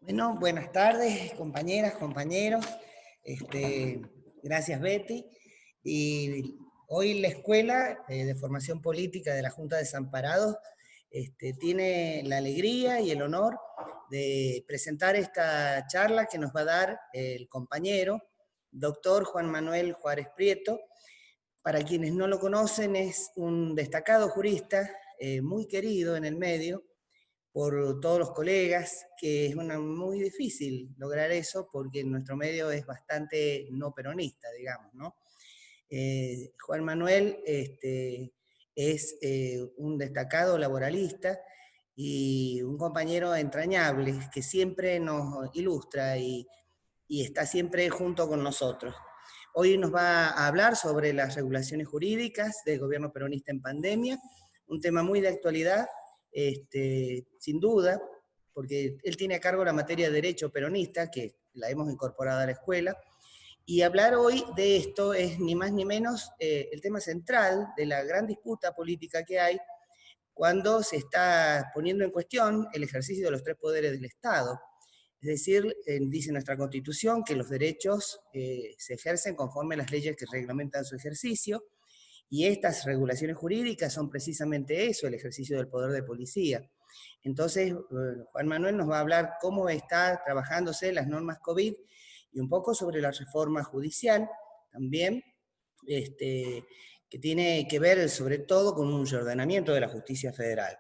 Bueno, buenas tardes, compañeras, compañeros. Gracias, Betty. Y hoy la Escuela de Formación Política de la Junta de Desamparados tiene la alegría y el honor de presentar esta charla que nos va a dar el compañero, doctor Juan Manuel Juárez Prieto. Para quienes no lo conocen, es un destacado jurista, muy querido en el medio, por todos los colegas, que es muy difícil lograr eso porque nuestro medio es bastante no peronista, digamos, ¿no? Juan Manuel es un destacado laboralista y un compañero entrañable que siempre nos ilustra y está siempre junto con nosotros. Hoy nos va a hablar sobre las regulaciones jurídicas del gobierno peronista en pandemia, un tema muy de actualidad, sin duda, porque él tiene a cargo la materia de derecho peronista, que la hemos incorporado a la escuela, y hablar hoy de esto es ni más ni menos el tema central de la gran disputa política que hay cuando se está poniendo en cuestión el ejercicio de los tres poderes del Estado. Es decir, dice nuestra Constitución que los derechos se ejercen conforme a las leyes que reglamentan su ejercicio, y estas regulaciones jurídicas son precisamente eso, el ejercicio del poder de policía. Entonces, Juan Manuel nos va a hablar cómo está trabajándose las normas COVID y un poco sobre la reforma judicial también, que tiene que ver sobre todo con un reordenamiento de la justicia federal.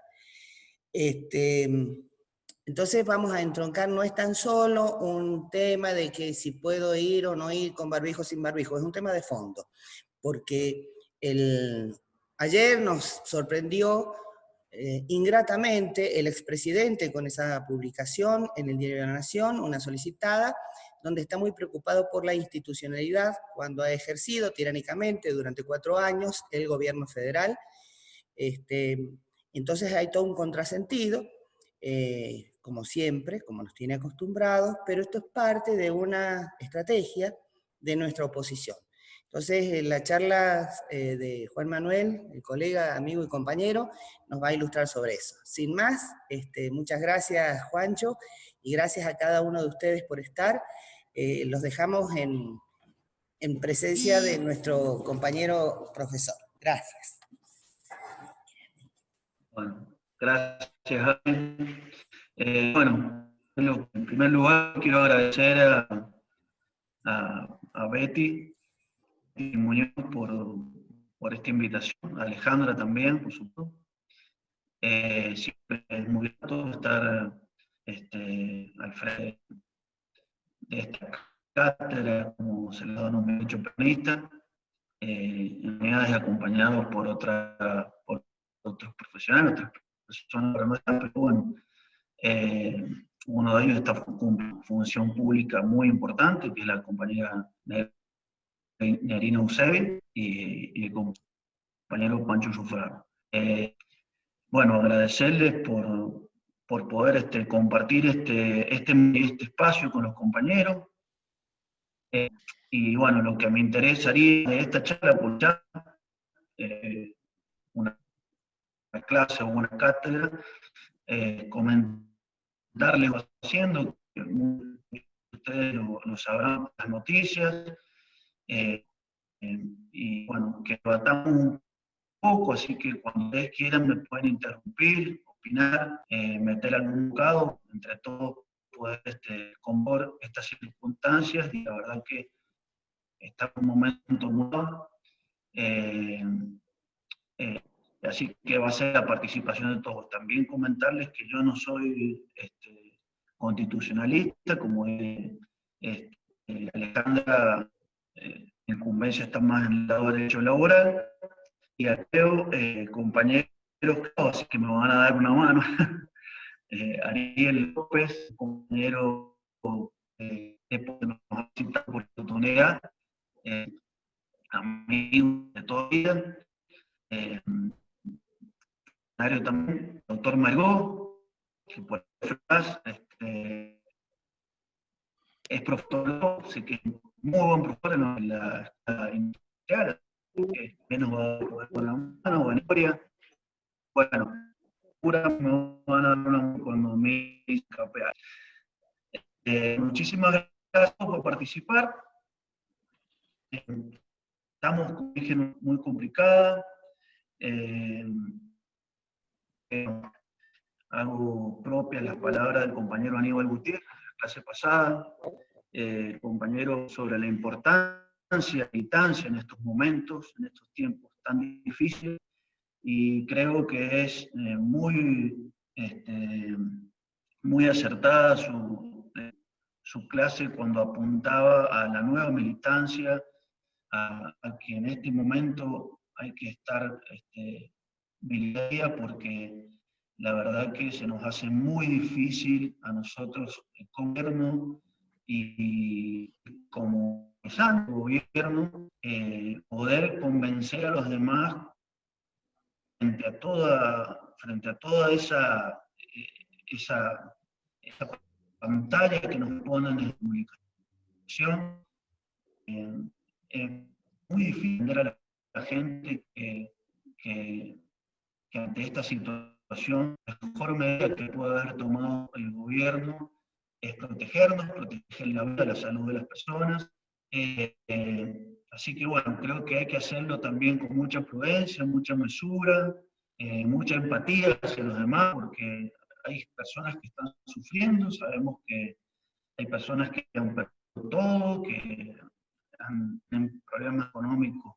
Entonces vamos a entroncar, no es tan solo un tema de que si puedo ir o no ir con barbijo o sin barbijo, es un tema de fondo, porque ayer nos sorprendió ingratamente el expresidente con esa publicación en el Diario de la Nación, una solicitada, donde está muy preocupado por la institucionalidad cuando ha ejercido tiránicamente durante 4 años el gobierno federal. Entonces hay todo un contrasentido, como siempre, como nos tiene acostumbrados, pero esto es parte de una estrategia de nuestra oposición. Entonces, la charla de Juan Manuel, el colega, amigo y compañero, nos va a ilustrar sobre eso. Sin más, muchas gracias, Juancho, y gracias a cada uno de ustedes por estar. Los dejamos en presencia de nuestro compañero profesor. Gracias. Bueno, gracias, Jaime. En primer lugar quiero agradecer a Betty y Muñoz por esta invitación, a Alejandra también, por supuesto. Siempre es muy grato estar al frente de esta cátedra, como se le da un derecho peronista, en unidades acompañados por otros profesionales, otras personas, pero no están, pero bueno, uno de ellos está con función pública muy importante, que es la compañera Nerina Usebi y el compañero Pancho Sufraro. Bueno, agradecerles por poder compartir este espacio con los compañeros. Y bueno, lo que me interesaría de esta charla, por una clase o una cátedra, comentarles o haciendo, que muchos de ustedes lo sabrán, las noticias, y bueno, que tratamos un poco, así que cuando ustedes quieran me pueden interrumpir, opinar, meter algún bocado, entre todos poder componer estas circunstancias, y la verdad que está en un momento muy bueno. Así que va a ser la participación de todos. También comentarles que yo no soy constitucionalista, como Alejandra, en incumbencia está más en el lado de derecho laboral, y creo, compañeros, así que me van a dar una mano. Ariel López, compañero que nos ha citado por oportunidad, amigo de toda vida. También, doctor Margó, que por detrás es profesor, sé que es muy buen profesor en la industrial, que nos va a poder con la mano, o en historia. Bueno, pura me van a dar una mano cuando me dice capear. Muchísimas gracias por participar. Estamos con una situación muy complicada. Hago propias las palabras del compañero Aníbal Gutiérrez, en la clase pasada, compañero, sobre la importancia y militancia en estos momentos, en estos tiempos tan difíciles, y creo que es muy acertada su clase cuando apuntaba a la nueva militancia, a que en este momento hay que estar militaria, porque la verdad que se nos hace muy difícil a nosotros, el gobierno, y como gobierno, poder convencer a los demás frente a toda esa pantalla que nos ponen en comunicación. Es muy difícil entender a la gente que ante esta situación la mejor medida que puede haber tomado el gobierno es protegernos, proteger la vida, la salud de las personas. Así que bueno, creo que hay que hacerlo también con mucha prudencia, mucha mesura, mucha empatía hacia los demás, porque hay personas que están sufriendo, sabemos que hay personas que han perdido todo, que tienen problemas económicos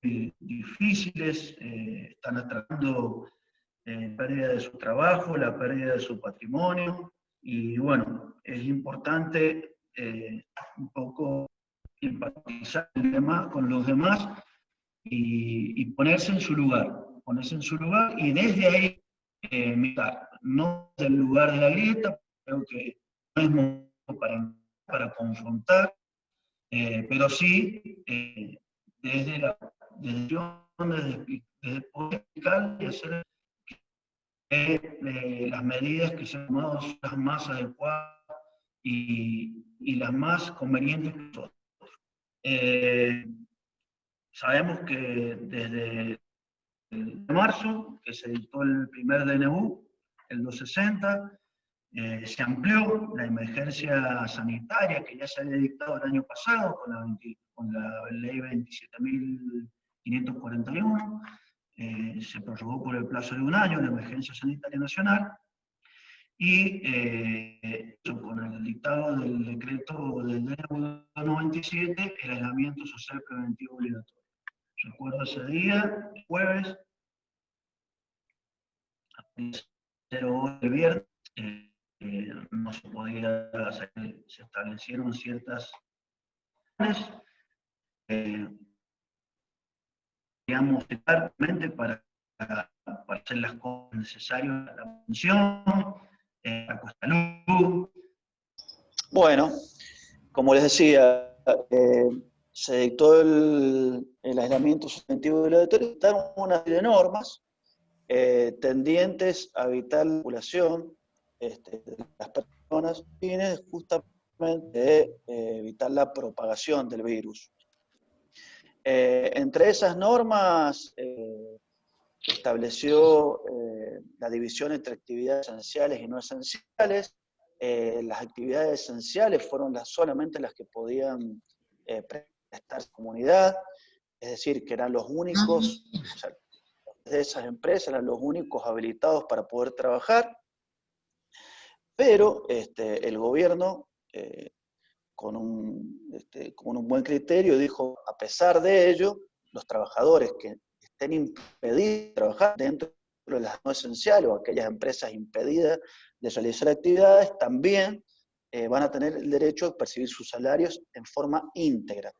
difíciles, están atravesando pérdida de su trabajo, la pérdida de su patrimonio, y bueno, es importante un poco empatizar con los demás y ponerse en su lugar, y desde ahí mirar, no del lugar de la grieta. Creo que no es momento para confrontar, pero sí desde desde poder explicar y hacer las medidas que se han tomado son las más adecuadas y las más convenientes para nosotros. Sabemos que desde marzo, que se dictó el primer DNU, el 260, se amplió la emergencia sanitaria que ya se había dictado el año pasado con la ley 27.541, se prorrogó por el plazo de un año la emergencia sanitaria nacional, y con el dictado del decreto del DNU 97, el aislamiento social preventivo obligatorio. Recuerdo ese día, jueves, a las 0 horas del viernes, no se podía hacer, se establecieron ciertas digamos, para hacer las cosas necesarias a la función, la cuesta luz. Bueno, como les decía, se dictó el aislamiento preventivo obligatorio, dictaron una serie de normas tendientes a evitar la circulación de las personas, fines justamente de evitar la propagación del virus. Entre esas normas estableció la división entre actividades esenciales y no esenciales. Las actividades esenciales fueron solamente las que podían prestar comunidad, es decir, que eran los únicos, o sea, de esas empresas eran los únicos habilitados para poder trabajar, pero el gobierno, con un buen criterio, dijo, a pesar de ello, los trabajadores que estén impedidos de trabajar dentro de las no esenciales o aquellas empresas impedidas de realizar actividades, también van a tener el derecho de percibir sus salarios en forma íntegra.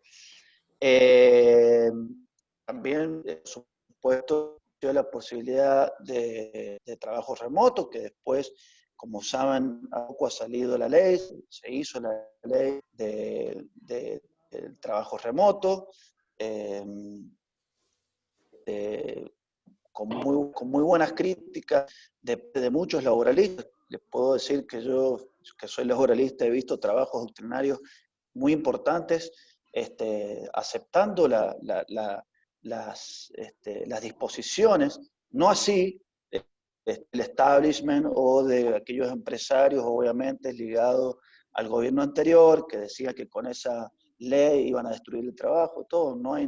También, por supuesto, la posibilidad de trabajo remoto, que después, como saben, a poco ha salido la ley, se hizo la ley del trabajo remoto, con muy buenas críticas de muchos laboralistas. Les puedo decir que yo, que soy laboralista, he visto trabajos doctrinarios muy importantes, aceptando las disposiciones, no así el establishment o de aquellos empresarios, obviamente, ligados al gobierno anterior, que decía que con esa ley iban a destruir el trabajo, todo. No hay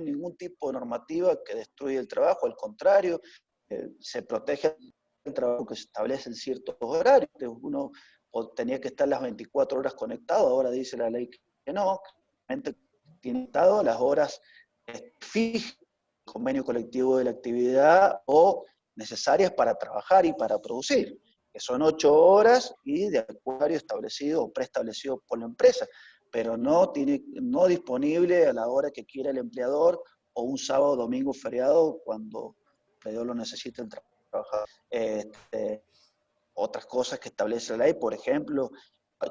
ningún tipo de normativa que destruya el trabajo, al contrario, se protege el trabajo que se establece en ciertos horarios. Uno tenía que estar las 24 horas conectado, ahora dice la ley que no, que tiene estado las horas fijas, el convenio colectivo de la actividad o necesarias para trabajar y para producir, que son 8 horas y de horario establecido o preestablecido por la empresa, pero no disponible a la hora que quiera el empleador o un sábado, domingo, feriado cuando el empleador lo necesite el trabajador. Otras cosas que establece la ley, por ejemplo,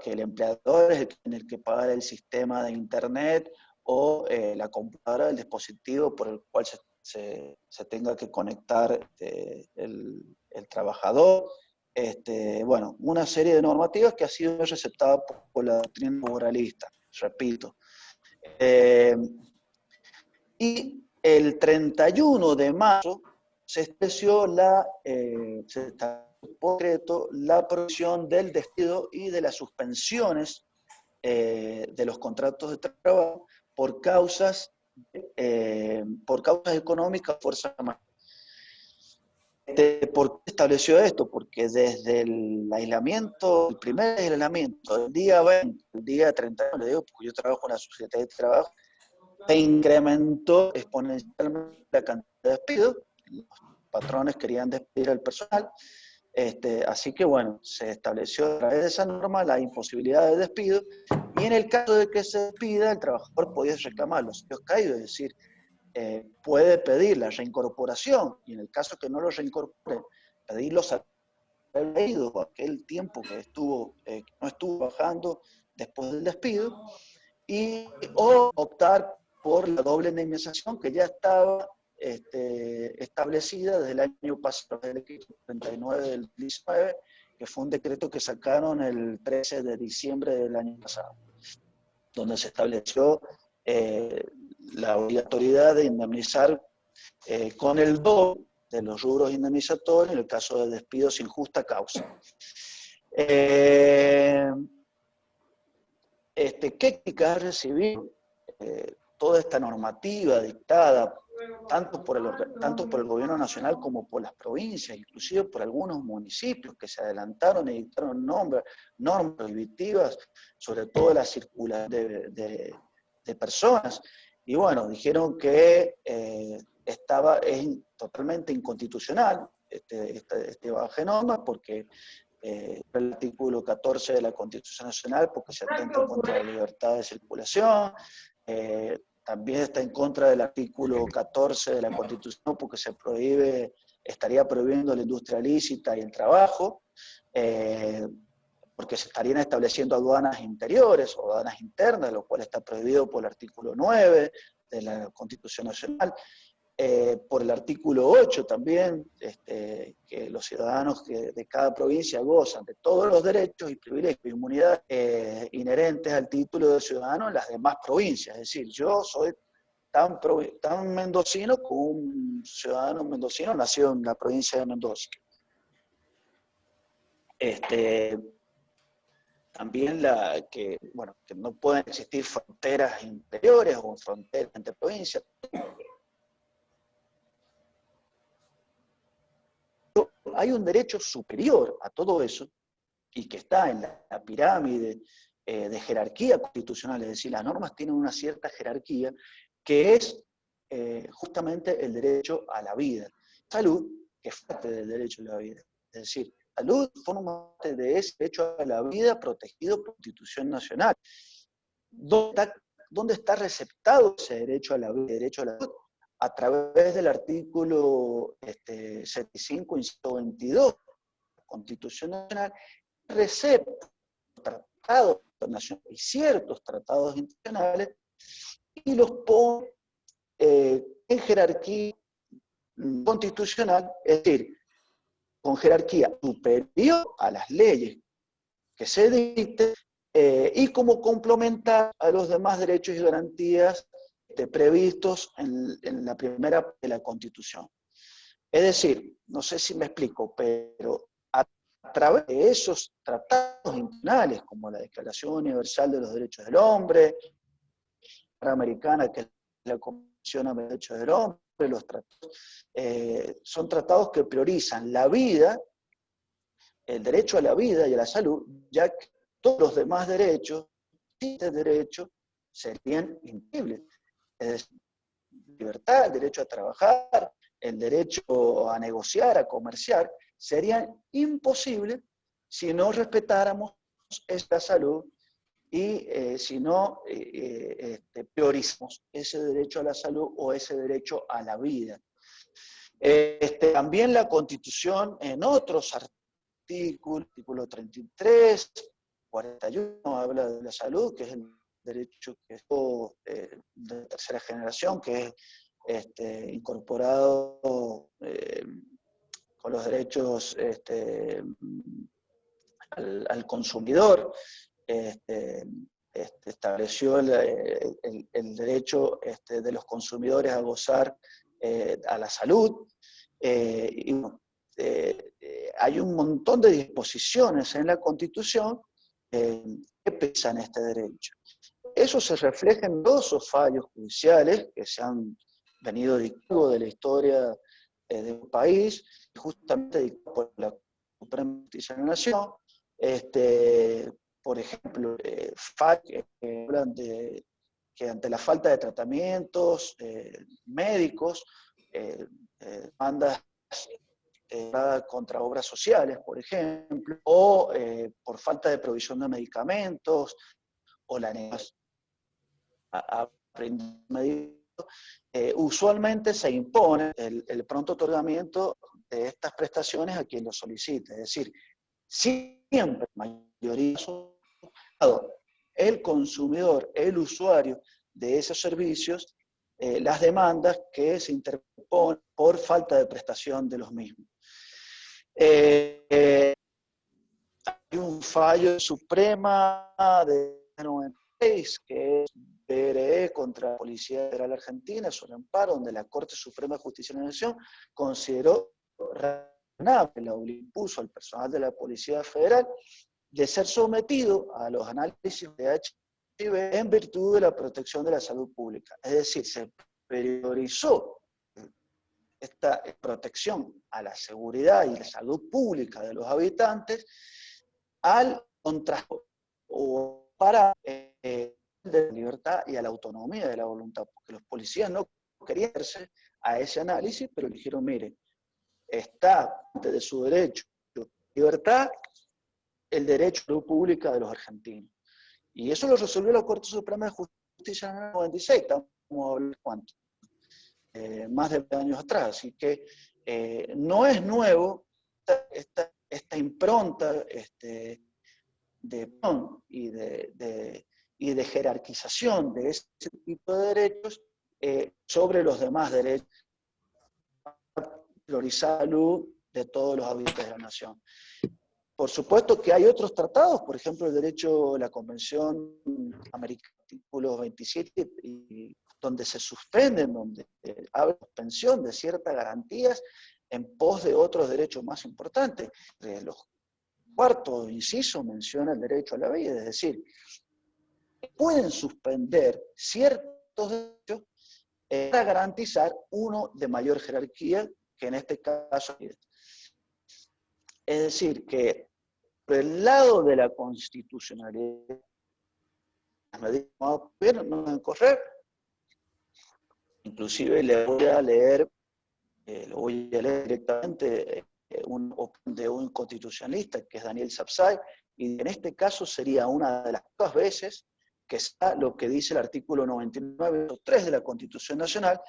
que el empleador es el que tiene que pagar el sistema de internet o la computadora del dispositivo por el cual se tenga que conectar el trabajador. Bueno, una serie de normativas que ha sido receptada por la doctrina laboralista, repito. Y el 31 de marzo se estableció por decreto la prohibición del despido y de las suspensiones de los contratos de trabajo por causas económicas, fuerza mayor. ¿Por qué estableció esto? Porque desde el aislamiento, el primer aislamiento, el día 20, el día 31, le digo, porque yo trabajo en la sociedad de trabajo, se incrementó exponencialmente la cantidad de despidos, los patrones querían despedir al personal, así que bueno, se estableció a través de esa norma la imposibilidad de despido, y en el caso de que se despida, el trabajador podía reclamar los salarios caídos, es decir, puede pedir la reincorporación, y en el caso que no lo reincorpore, pedir los salarios caídos, aquel tiempo que no estuvo trabajando después del despido, o optar por la doble indemnización que ya estaba establecida desde el año pasado, el decreto 39 del 19, que fue un decreto que sacaron el 13 de diciembre del año pasado, donde se estableció la obligatoriedad de indemnizar con el doble de los rubros indemnizatorios en el caso de despido sin justa causa. ¿Qué críticas ha recibido toda esta normativa dictada tanto por el gobierno nacional como por las provincias, inclusive por algunos municipios que se adelantaron y dictaron normas prohibitivas sobre todo la circulación de personas? Y bueno, dijeron que es totalmente inconstitucional este baje norma porque el artículo 14 de la Constitución Nacional porque se atenta contra la libertad de circulación, también está en contra del artículo 14 de la Constitución porque estaría prohibiendo la industria lícita y el trabajo, porque se estarían estableciendo aduanas interiores o aduanas internas, lo cual está prohibido por el artículo 9 de la Constitución Nacional. Por el artículo 8 también, que los ciudadanos de cada provincia gozan de todos los derechos y privilegios y inmunidades inherentes al título de ciudadano en las demás provincias. Es decir, yo soy tan mendocino como un ciudadano mendocino nacido en la provincia de Mendoza. También que no pueden existir fronteras interiores o fronteras entre provincias. Hay un derecho superior a todo eso, y que está en la pirámide de jerarquía constitucional, es decir, las normas tienen una cierta jerarquía, que es justamente el derecho a la vida. Salud, que es parte del derecho a la vida. Es decir, salud forma parte de ese derecho a la vida protegido por Constitución Nacional. ¿Dónde está receptado ese derecho a la vida, derecho a la salud? A través del artículo 75, inciso 22, de la Constitución Nacional, recepta tratados internacionales y ciertos tratados internacionales y los pone en jerarquía constitucional, es decir, con jerarquía superior a las leyes que se dicten y como complementar a los demás derechos y garantías previstos en la primera de la Constitución. Es decir, no sé si me explico, pero a través de esos tratados internacionales, como la Declaración Universal de los Derechos del Hombre, la Americana, que es la Convención de los Derechos del Hombre, los tratados, son tratados que priorizan la vida, el derecho a la vida y a la salud, ya que todos los demás derechos, este derecho, serían imposibles. Es decir, libertad, el derecho a trabajar, el derecho a negociar, a comerciar, serían imposibles si no respetáramos esta salud y si no priorizamos ese derecho a la salud o ese derecho a la vida. También la Constitución en otros artículo 33, 41, habla de la salud, que es el derecho que es de tercera generación, que es incorporado con los derechos al consumidor, estableció el derecho de los consumidores a gozar a la salud, y bueno, hay un montón de disposiciones en la Constitución que pesan este derecho. Eso se refleja en todos esos fallos judiciales que se han venido dictando de la historia del país, justamente dictados por la Suprema Justicia de la Nación. Por ejemplo, fallos que hablan de que ante la falta de tratamientos médicos, demandas contra obras sociales, por ejemplo, o por falta de provisión de medicamentos, o la negación a medicamentos, usualmente se impone el pronto otorgamiento de estas prestaciones a quien lo solicite. Es decir, siempre, mayoría, el consumidor, el usuario de esos servicios, las demandas que se interponen por falta de prestación de los mismos. Hay un fallo Suprema de 96, que es BRE contra la Policía Federal Argentina, es un amparo donde la Corte Suprema de Justicia de la Nación consideró razonable el impuso al personal de la Policía Federal de ser sometido a los análisis de HIV en virtud de la protección de la salud pública. Es decir, se priorizó esta protección a la seguridad y la salud pública de los habitantes al contrario o para de la libertad y a la autonomía de la voluntad, porque los policías no querían hacerse a ese análisis, pero dijeron, mire, está de su derecho, libertad, el derecho a la salud pública de los argentinos. Y eso lo resolvió la Corte Suprema de Justicia en el 96, estamos hablando cuánto, más de 20 años atrás, así que no es nuevo esta impronta y de jerarquización de ese tipo de derechos sobre los demás derechos, priorizar la salud de todos los habitantes de la nación. Por supuesto que hay otros tratados, por ejemplo el derecho, la Convención Americana, artículo 27, donde se suspenden, donde habla de suspensión de ciertas garantías en pos de otros derechos más importantes. Los cuarto inciso menciona el derecho a la vida, es decir, pueden suspender ciertos derechos para garantizar uno de mayor jerarquía, que en este caso es decir, que por el lado de la constitucionalidad, las medidas no deben correr. Inclusive le voy a leer, directamente de un constitucionalista, que es Daniel Sapsay, y en este caso sería una de las pocas veces que está lo que dice el artículo 99.3 de la Constitución Nacional,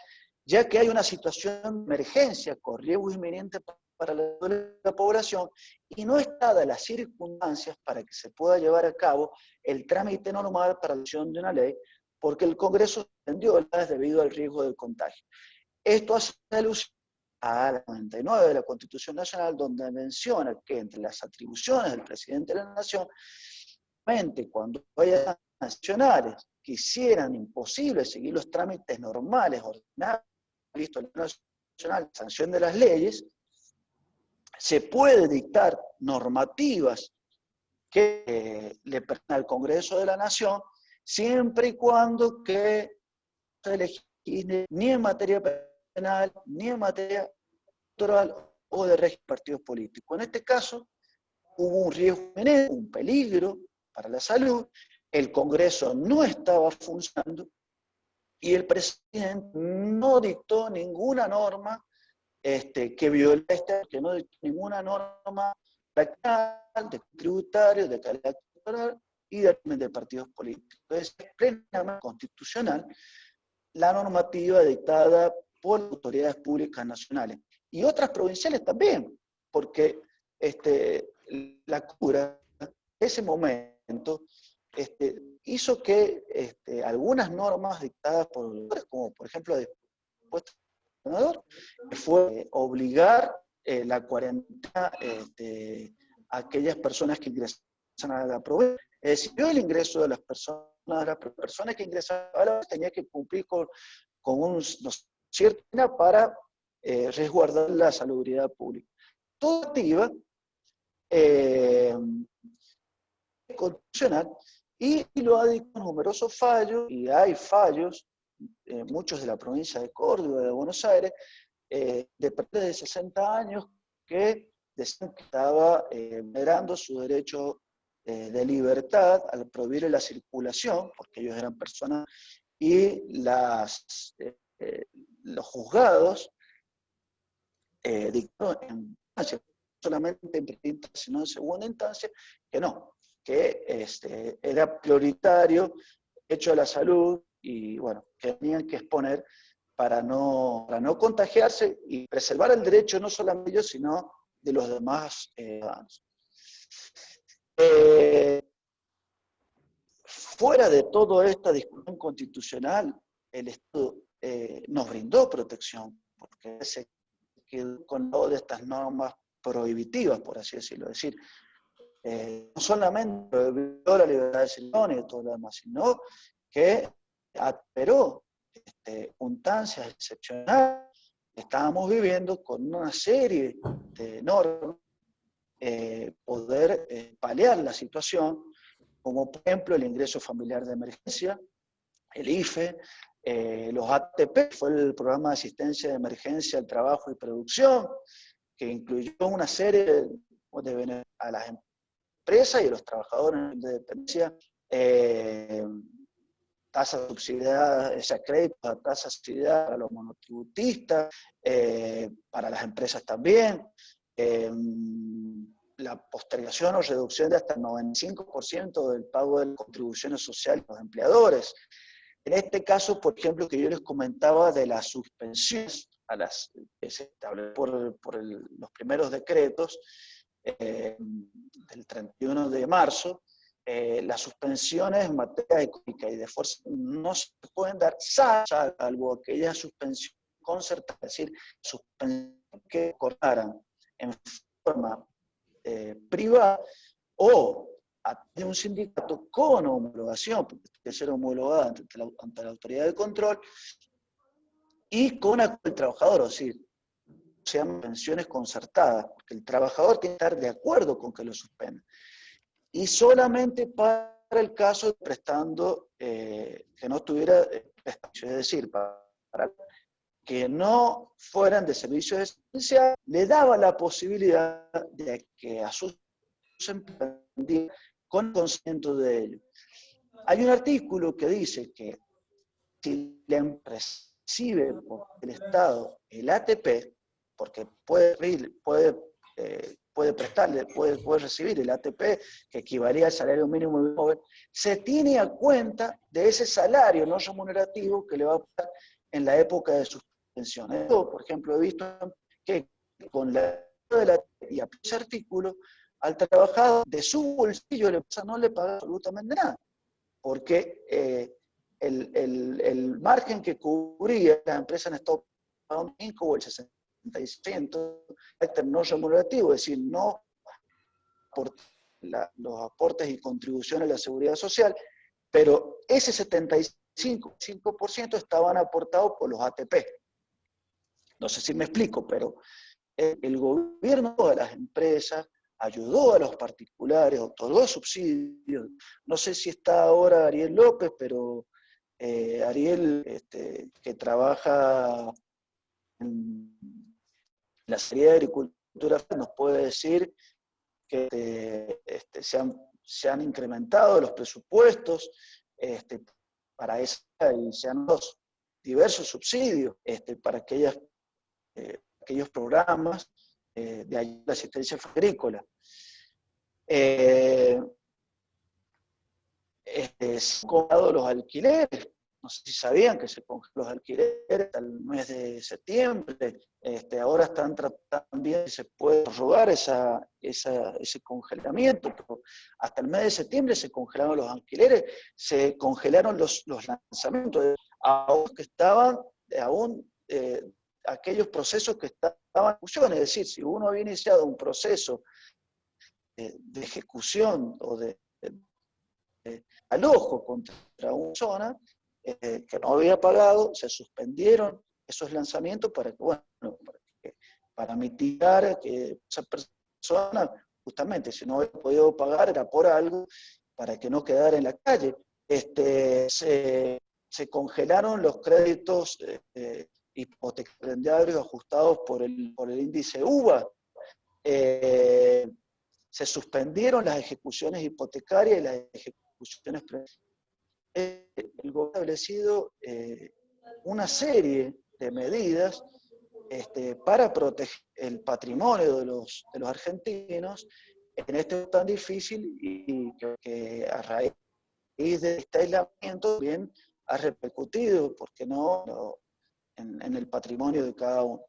ya que hay una situación de emergencia con riesgo inminente para la población y no está dadas las circunstancias para que se pueda llevar a cabo el trámite normal para la adopción de una ley, porque el Congreso suspendió debido al riesgo del contagio. Esto hace alusión a la 99 de la Constitución Nacional, donde menciona que entre las atribuciones del presidente de la Nación, cuando haya nacionales que hicieran imposible seguir los trámites normales, ordinarios, listo, la nacional, sanción de las leyes, se puede dictar normativas que le pertenecen al Congreso de la Nación, siempre y cuando que se legisle ni en materia penal, ni en materia electoral o de régimen de partidos políticos. En este caso, hubo un riesgo, un peligro para la salud, el Congreso no estaba funcionando y el presidente no dictó ninguna norma que viola que no dictó ninguna norma de tributario, de calidad electoral y de partidos políticos. Es plenamente constitucional la normativa dictada por autoridades públicas nacionales y otras provinciales también, porque la cura en ese momento hizo que algunas normas dictadas por los, como por ejemplo el impuesto al gobernador, fue obligar la cuarentena a aquellas personas que ingresan a la provincia. Es decir, el ingreso de las personas que ingresaban a la provincia tenía que cumplir con cierta para resguardar la salubridad pública. Toda activa constitucional y lo ha dictado numerosos fallos, y hay fallos, muchos de la provincia de Córdoba, de Buenos Aires, de personas de 60 años que decían que estaba vulnerando su derecho de libertad al prohibir la circulación, porque ellos eran personas, y los juzgados dictaron en instancia, solamente en primera instancia, sino en segunda instancia, que no, que era prioritario el hecho de la salud y bueno, que tenían que exponer para no contagiarse y preservar el derecho no solamente de ellos, sino de los demás ciudadanos. Fuera de toda esta discusión constitucional, el Estado nos brindó protección, porque se quedó con todas estas normas prohibitivas, por así decirlo. Es decir, no solamente prohibió la libertad de expresión y todo lo demás, sino que aperó instancias excepcionales que estábamos viviendo con una serie de normas, poder paliar la situación, como por ejemplo el ingreso familiar de emergencia, el IFE, los ATP, fue el programa de asistencia de emergencia al trabajo y producción, que incluyó una serie de beneficios a las empresas y a los trabajadores de dependencia, tasas subsidiadas, créditos, tasas subsidiadas para los monotributistas, para las empresas también, la postergación o reducción de hasta el 95% del pago de contribuciones sociales a los empleadores. En este caso, por ejemplo, que yo les comentaba de las suspensiones que se establecen por los primeros decretos del 31 de marzo, las suspensiones en materia económica y de fuerza no se pueden dar salvo aquellas suspensiones concertadas, es decir, suspensiones que cortaran en forma privada o de un sindicato con homologación, porque tiene que ser homologada ante la autoridad de control, y con el trabajador, es decir, se llaman pensiones concertadas, porque el trabajador tiene que estar de acuerdo con que lo suspenda. Y solamente para el caso de prestando, que no tuviera prestación, es decir, para que no fueran de servicios esenciales, le daba la posibilidad de que a sus empleados con consentimiento de ellos. Hay un artículo que dice que si la empresa recibe por el Estado el ATP, porque puede recibir el ATP, que equivalía al salario mínimo de joven, se tiene a cuenta de ese salario no remunerativo que le va a pagar en la época de suspensión. Yo, por ejemplo, he visto que con la y a ese artículo, al trabajador de su bolsillo no le paga absolutamente nada, porque el margen que cubría la empresa en estado pagando 5 o el 60% no remunerativo, es decir, no por los aportes y contribuciones a la seguridad social, pero ese 75% estaban aportados por los ATP. No sé si me explico, pero el gobierno a las empresas, ayudó a los particulares, otorgó subsidios. No sé si está ahora Ariel López, pero Ariel, que trabaja en la Secretaría de Agricultura, nos puede decir que se han incrementado los presupuestos para esa, y se han dado diversos subsidios para aquellos programas de ayuda a la asistencia agrícola. Se han congelado los alquileres. No sé si sabían que se congelan los alquileres hasta el mes de septiembre. Ahora están tratando también si se puede prorrogar ese congelamiento, pero hasta el mes de septiembre se congelaron los alquileres, se congelaron los lanzamientos, aún que estaban, aquellos procesos que estaban en función. Es decir, si uno había iniciado un proceso de ejecución o de alojo contra una persona que no había pagado, se suspendieron esos lanzamientos para mitigar que esa persona, justamente, si no había podido pagar, era por algo, para que no quedara en la calle. Se congelaron los créditos hipotecarios ajustados por el índice UVA. Se suspendieron las ejecuciones hipotecarias y las ejecuciones previas. El gobierno ha establecido una serie de medidas para proteger el patrimonio de los argentinos en este momento tan difícil, y que a raíz de este aislamiento bien ha repercutido, ¿por qué no?, en el patrimonio de cada uno.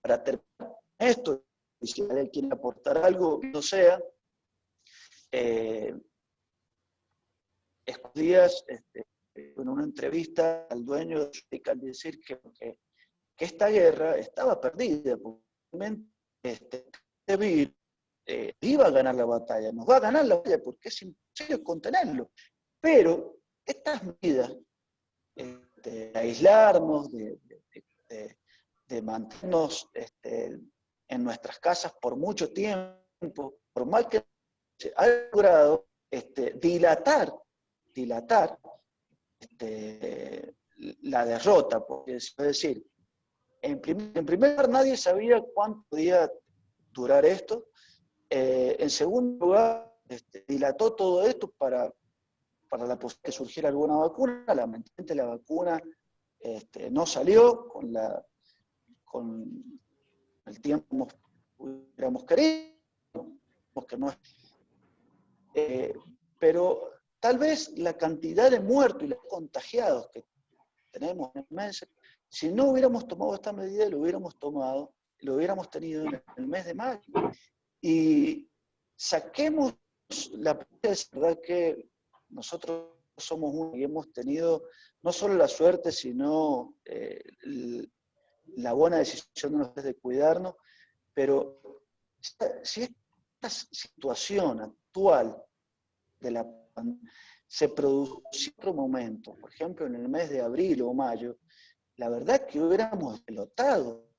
Para terminar esto, y si alguien quiere aportar algo, no sea, estos días, en una entrevista al dueño de Judica, al decir que esta guerra estaba perdida, porque iba a ganar la batalla, nos va a ganar la batalla porque es imposible contenerlo. Pero estas medidas, de aislarnos, de mantenernos en nuestras casas por mucho tiempo, por mal que se ha logrado dilatar la derrota, es decir, en primer lugar nadie sabía cuánto podía durar esto. En segundo lugar, dilató todo esto para la posibilidad que surgiera alguna vacuna. Lamentablemente la vacuna no salió con el tiempo que hubiéramos querido, que no es, pero tal vez la cantidad de muertos y los contagiados que tenemos en el mes, si no hubiéramos tomado esta medida, lo hubiéramos tenido en el mes de mayo. Y saquemos la verdad que nosotros somos uno y hemos tenido no solo la suerte, sino la buena decisión de cuidarnos, pero si esta situación actual de la pandemia se produce en otro momento, por ejemplo en el mes de abril o mayo, la verdad que hubiéramos explotado,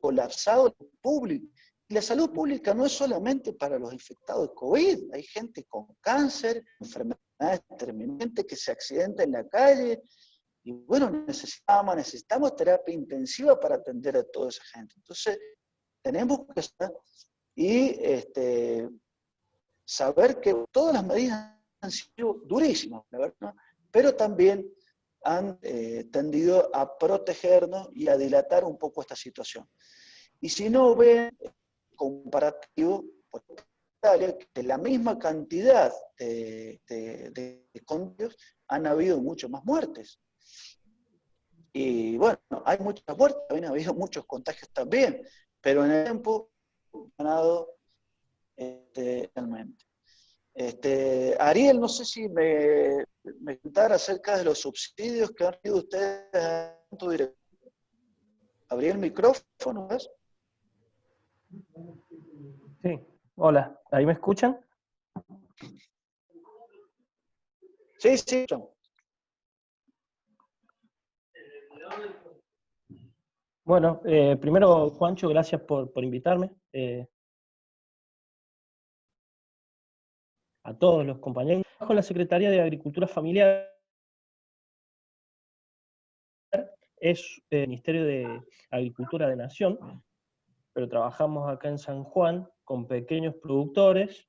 colapsado el público. Y la salud pública no es solamente para los infectados de COVID, hay gente con cáncer, enfermedades terminantes que se accidenta en la calle, y bueno, necesitamos terapia intensiva para atender a toda esa gente. Entonces, tenemos que estar y saber que todas las medidas han sido durísimas, la verdad, pero también han tendido a protegernos y a dilatar un poco esta situación. Y si no ven comparativo, por Italia, que la misma cantidad de contagios han habido mucho más muertes. Y bueno, hay muchas muertes, también ha habido muchos contagios también, pero en el tiempo han ganado realmente. Ariel, no sé si me contara acerca de los subsidios que han tenido ustedes en tu dirección. ¿Abrí el micrófono? ¿Ves? Sí, hola, ¿ahí me escuchan? Sí, sí. Bueno, primero, Juancho, gracias por invitarme. A todos los compañeros. Con la Secretaría de Agricultura Familiar es el Ministerio de Agricultura de Nación, pero trabajamos acá en San Juan con pequeños productores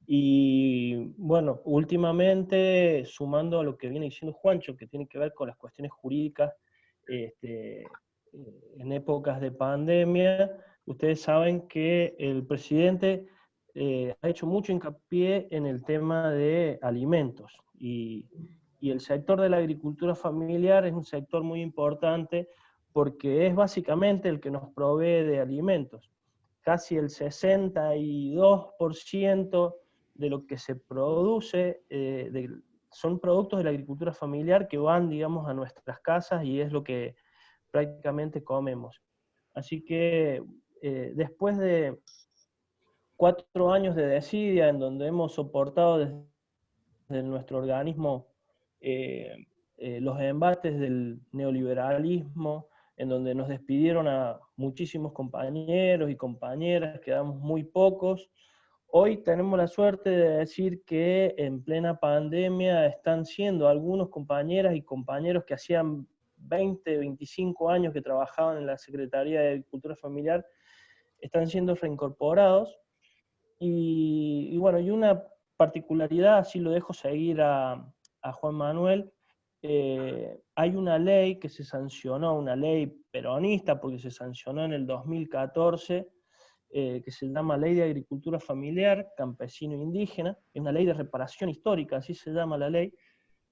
y, bueno, últimamente, sumando a lo que viene diciendo Juancho, que tiene que ver con las cuestiones jurídicas, en épocas de pandemia, ustedes saben que el presidente ha hecho mucho hincapié en el tema de alimentos y el sector de la agricultura familiar es un sector muy importante porque es básicamente el que nos provee de alimentos. Casi el 62% de lo que se produce son productos de la agricultura familiar que van, digamos, a nuestras casas y es lo que prácticamente comemos. Así que después de 4 años de desidia en donde hemos soportado desde nuestro organismo los embates del neoliberalismo, en donde nos despidieron a muchísimos compañeros y compañeras, quedamos muy pocos. Hoy tenemos la suerte de decir que en plena pandemia están siendo algunos compañeras y compañeros que hacían 20, 25 años que trabajaban en la Secretaría de Agricultura Familiar, están siendo reincorporados. Y bueno, y una particularidad, así lo dejo seguir a Juan Manuel, hay una ley que se sancionó, una ley peronista, porque se sancionó en el 2014, que se llama Ley de Agricultura Familiar, Campesino e Indígena, es una ley de reparación histórica, así se llama la ley.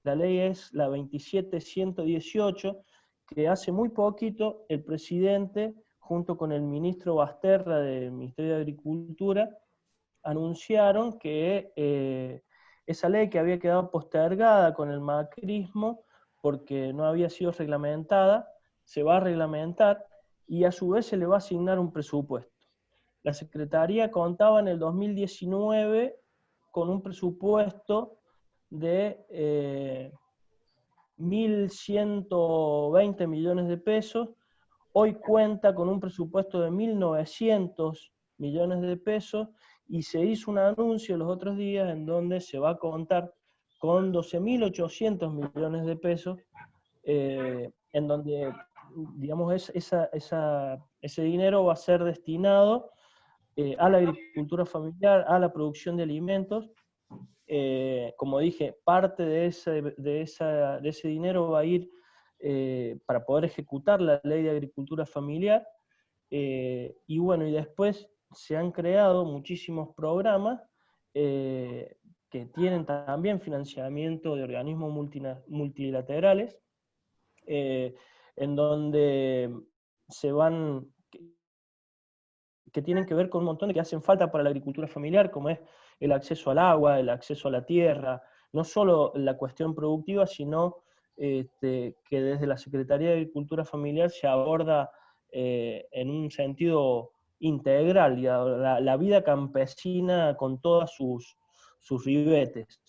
La ley es la 27118, que hace muy poquito el presidente, junto con el ministro Basterra del Ministerio de Agricultura, anunciaron que esa ley que había quedado postergada con el macrismo porque no había sido reglamentada, se va a reglamentar y a su vez se le va a asignar un presupuesto. La Secretaría contaba en el 2019 con un presupuesto de 1.120 millones de pesos, hoy cuenta con un presupuesto de 1.900 millones de pesos y se hizo un anuncio los otros días en donde se va a contar con 12.800 millones de pesos, en donde, digamos, ese dinero va a ser destinado a la agricultura familiar, a la producción de alimentos. Como dije, parte de ese dinero va a ir para poder ejecutar la ley de agricultura familiar, y bueno, y después se han creado muchísimos programas que tienen también financiamiento de organismos multilaterales, en donde se van, que tienen que ver con un montón de que hacen falta para la agricultura familiar, como es el acceso al agua, el acceso a la tierra, no solo la cuestión productiva, sino que desde la Secretaría de Agricultura Familiar se aborda en un sentido integral la vida campesina con todas sus ribetes.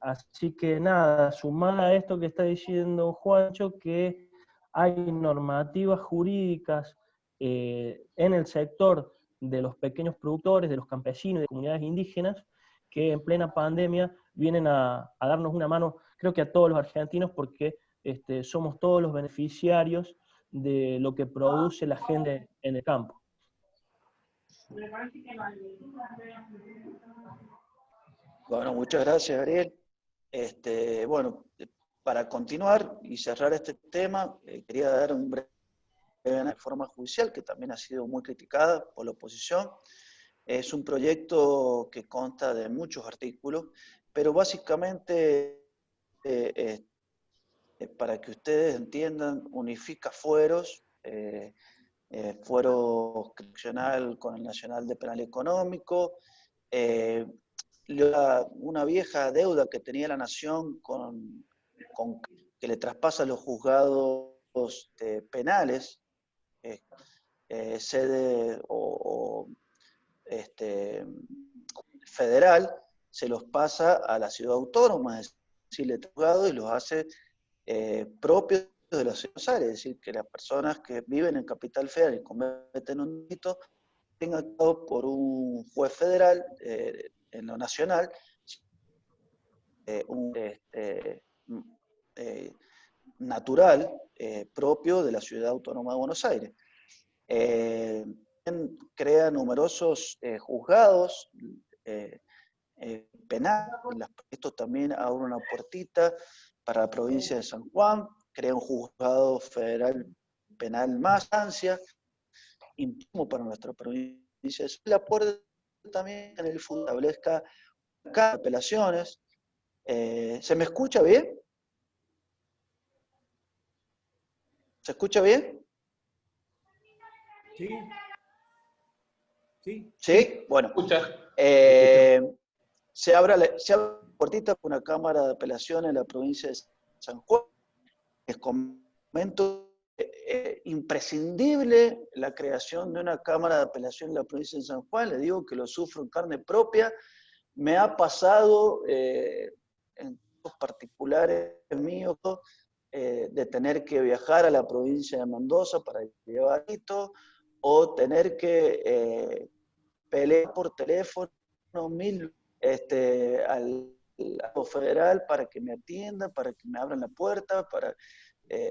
Así que nada, sumada a esto que está diciendo Juancho, que hay normativas jurídicas en el sector de los pequeños productores, de los campesinos y de comunidades indígenas, que en plena pandemia vienen a darnos una mano, creo que a todos los argentinos, porque somos todos los beneficiarios de lo que produce la gente en el campo. Bueno, muchas gracias, Ariel. Bueno, para continuar y cerrar este tema, quería dar un breve reforma judicial que también ha sido muy criticada por la oposición. Es un proyecto que consta de muchos artículos, pero básicamente, para que ustedes entiendan, unifica fueros, fuero correccional con el Nacional de Penal Económico, una vieja deuda que tenía la Nación que le traspasa los juzgados penales, sede federal, se los pasa a la ciudad autónoma, es decir, le juzgado y los hace propios de la ciudad de Buenos Aires, es decir, que las personas que viven en Capital Federal y cometen un delito tengan actuado por un juez federal en lo nacional, natural, propio de la Ciudad Autónoma de Buenos Aires. Crea numerosos juzgados penales. Esto también abre una puertita para la provincia de San Juan, crea un juzgado federal penal más instancia, íntimo para nuestra provincia. La puerta también en el futuro establezca acá apelaciones. ¿Se me escucha bien? ¿Se escucha bien? Sí. Sí. ¿Sí? Bueno. Escucha. Se abre la puertita con una cámara de apelación en la provincia de San Juan. Les comento, imprescindible la creación de una cámara de apelación en la provincia de San Juan. Les digo que lo sufro en carne propia. Me ha pasado en casos particulares míos de tener que viajar a la provincia de Mendoza para llevar esto, o tener que pelear por teléfono al federal para que me atiendan, para que me abran la puerta,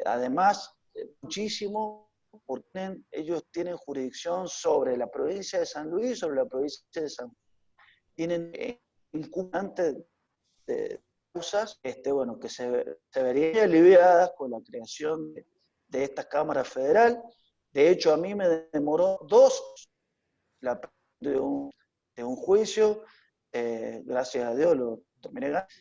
además, muchísimo, porque ellos tienen jurisdicción sobre la provincia de San Luis, sobre la provincia de San Juan. Tienen incumbentes de causas, bueno, que se verían aliviadas con la creación de esta Cámara Federal. De hecho, a mí me demoró 2 de un juicio, gracias a Dios lo terminé ganando.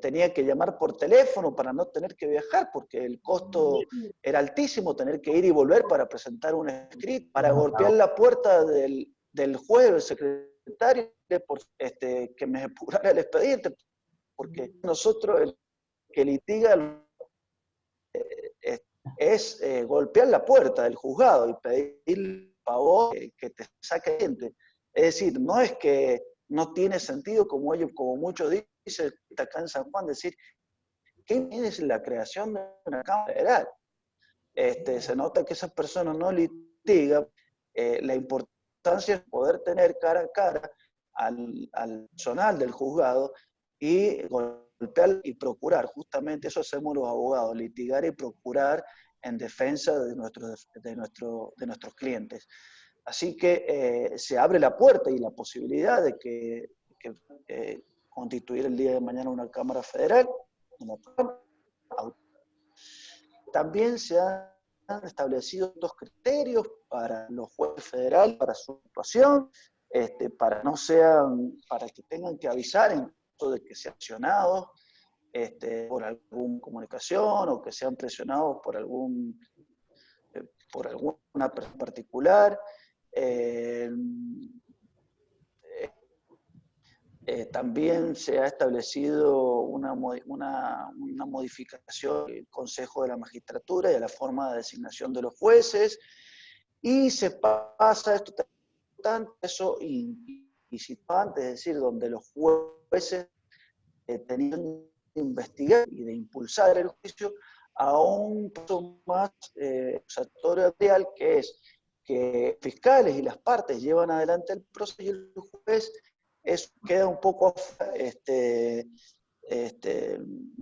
Tenía que llamar por teléfono para no tener que viajar, porque el costo era altísimo, tener que ir y volver para presentar un escrito, para golpear la puerta del juez, del secretario, que me apurara el expediente, porque nosotros el que litiga es golpear la puerta del juzgado y pedir favor que te saque gente. Es decir, no es que no tiene sentido, como muchos dicen acá en San Juan, decir, ¿qué es la creación de una Cámara Federal? Se nota que esas personas no litigan. La importancia es poder tener cara a cara al personal del juzgado y golpear y procurar. Justamente eso hacemos los abogados, litigar y procurar en defensa de nuestros clientes. Así que se abre la puerta y la posibilidad de que constituir el día de mañana una Cámara Federal. También se han establecido 2 criterios para los jueces federales, para su actuación, para que tengan que avisar en caso de que sean presionados por alguna comunicación o que sean presionados por alguna persona particular. También se ha establecido una modificación del Consejo de la Magistratura y a la forma de designación de los jueces, y se pasa esto eso antes, es decir, donde los jueces tenían de investigar y de impulsar el juicio a un paso más acusatorio real, que es que fiscales y las partes llevan adelante el proceso y el juez queda un poco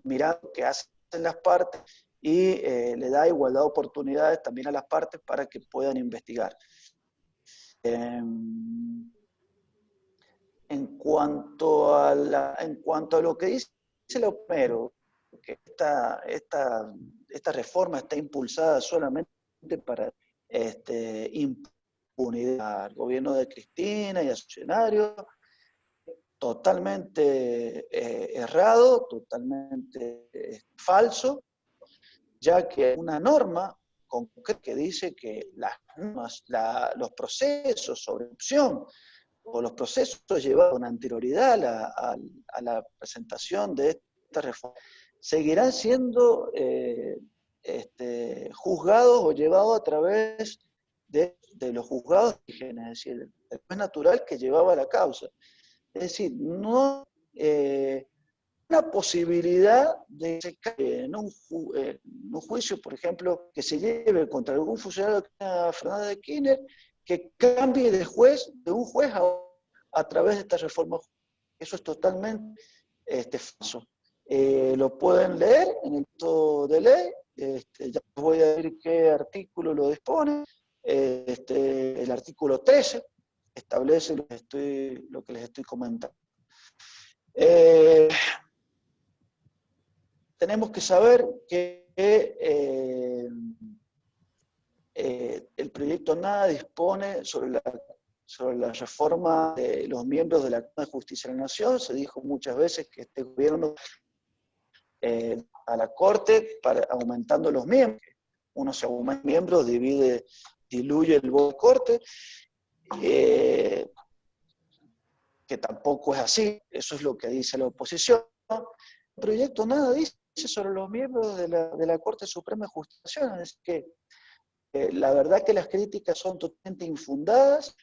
mirando qué hacen las partes y le da igualdad de oportunidades también a las partes para que puedan investigar. En cuanto a lo que dice lo primero, que esta reforma está impulsada solamente para impunidad al gobierno de Cristina y a sus funcionarios, totalmente errado, totalmente falso, ya que hay una norma concreta que dice que los procesos sobre opción o los procesos llevados con anterioridad a la presentación de esta reforma seguirán siendo juzgados o llevados a través de los juzgados de origen, es decir, el juez natural que llevaba la causa. Es decir, no una posibilidad de que en un juicio, por ejemplo, que se lleve contra algún funcionario de Fernández de Kirchner, que cambie de un juez a través de esta reforma. Eso es totalmente falso. Lo pueden leer en el texto de ley, ya voy a decir qué artículo lo dispone. El artículo 13 establece lo que les estoy comentando. Tenemos que saber que el proyecto NADA dispone sobre la reforma de los miembros de la Cámara de Justicia de la Nación. Se dijo muchas veces que este gobierno a la Corte aumentando los miembros. Uno se aumenta miembros, diluye el voto de Corte, que tampoco es así. Eso es lo que dice la oposición. El proyecto nada dice sobre los miembros de la Corte Suprema de Justicia. Es que la verdad que las críticas son totalmente infundadas.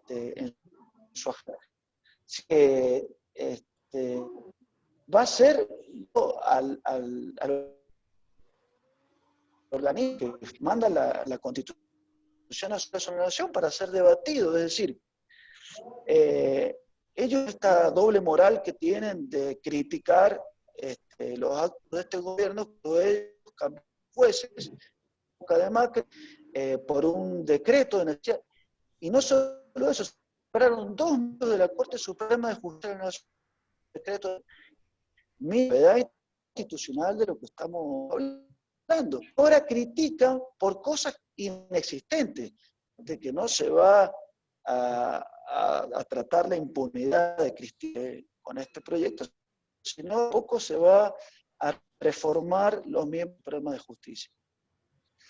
En su agenda. Va a ser al organismo que manda la Constitución Nacional de la Nación para ser debatido. Es decir, ellos esta doble moral que tienen de criticar los actos de este gobierno, ellos cambian jueces, además por un decreto de necesidad. Y no solo eso, separaron 2 miembros de la Corte Suprema de Justicia de la Nación, decreto de novedad institucional de lo que estamos hablando. Ahora critican por cosas inexistentes, de que no se va a tratar la impunidad de Cristina con este proyecto, sino poco se va a reformar los miembros del Suprema de Justicia.